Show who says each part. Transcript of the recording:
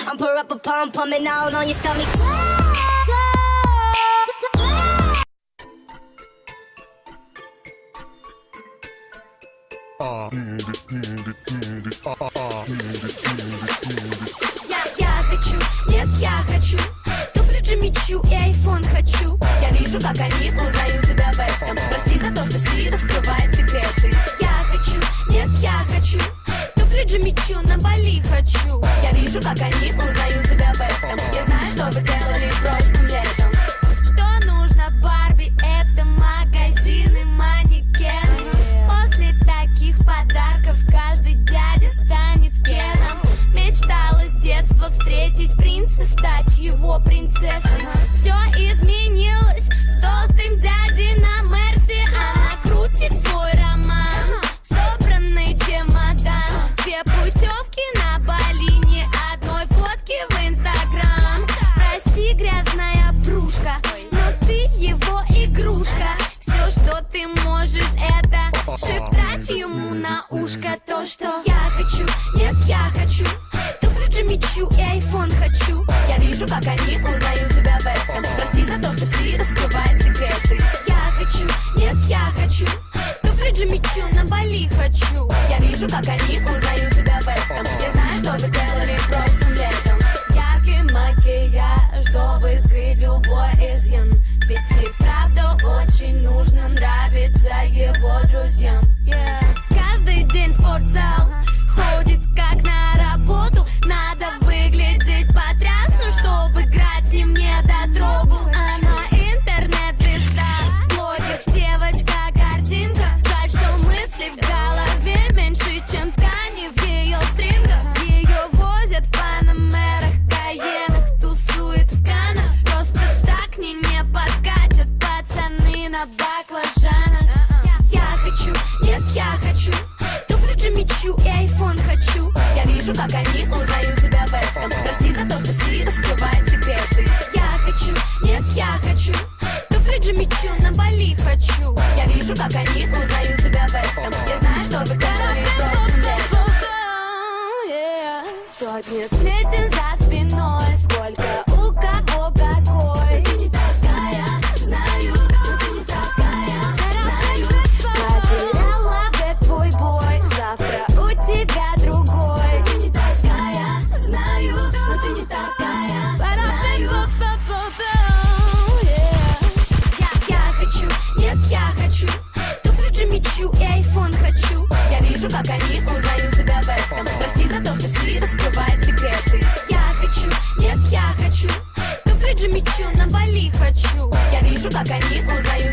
Speaker 1: I'm pour up a pump, pumping out on your stomach.
Speaker 2: Я хочу, нет, я хочу туфли Джимми Чу и айфон хочу. Я вижу, как они узнают себя в этом. Прости за то, что Си раскрывает секреты. Я хочу, нет, я хочу туфли Джимми Чу на Бали хочу. Я вижу, как они узнают себя в этом. Я знаю, что вы делали прошлым летом. Что нужно Барби, это магазины, манекены. После таких подарков каждый дядя станет Кеном. Мечтала с детства встретить принца, стать его принцессой. Все изменилось с толстым дядей на Мерси. Она крутит свой роман, собранный чемодан. Две путевки на Бали, ни одной фотки в Инстаграм. Прости, грязная врушка, но ты его игрушка. Все, что ты можешь, это шептать ему на ушко то, что я хочу, нет, я хочу туфли Джимми Чу и айфон хочу. Я вижу, как они узнают себя в этом. Прости за то, что Си раскрывает секреты. Я хочу, нет, я хочу туфли Джимми Чу на Бали хочу. Я вижу, как они узнают себя в этом. Я знаю, что вы делали прошлым летом. Яркий макияж, чтобы скрыть любой изъян. Ведь и правда очень нужно нравиться его друзьям. Каждый день в спортзал ходит как на работу. Надо выглядеть потрясно, чтобы играть с ним не дотрогу. Она интернет-звезда, блогер, девочка-картинка. Жаль, что мысли в голове меньше, чем ткани в ее стрингах. Ее возят в панамерах, каенах, тусует в канах. Просто так к ней не подкатят пацаны на баклажанах. Я хочу, нет, я хочу туфли Джимми Чу и айфон хочу. Я вижу, как они узнают себя в этом. Прости за то, что Си раскрывает секреты. Я хочу, нет, я хочу туфли Джимми Чу на Бали хочу. Я вижу, как они узнают себя в этом. Я знаю, что вы делали прошлым летом. Сотни сплетен за спиной, сколько у кого какой. Ты не такая, знаю, но ты не такая, знаю. Потеряла в твой бой, завтра у тебя другой. Ты не такая, знаю, но ты не такая, знаю. Я хочу, нет, я хочу туфли Джимми Чу и айфон хочу. Я вижу, как они узнают себя в этом. Прости за то, что Си раскрывает секреты. Я хочу, нет, я хочу туфли Джимми Чу на Бали хочу. Я вижу, как они узнают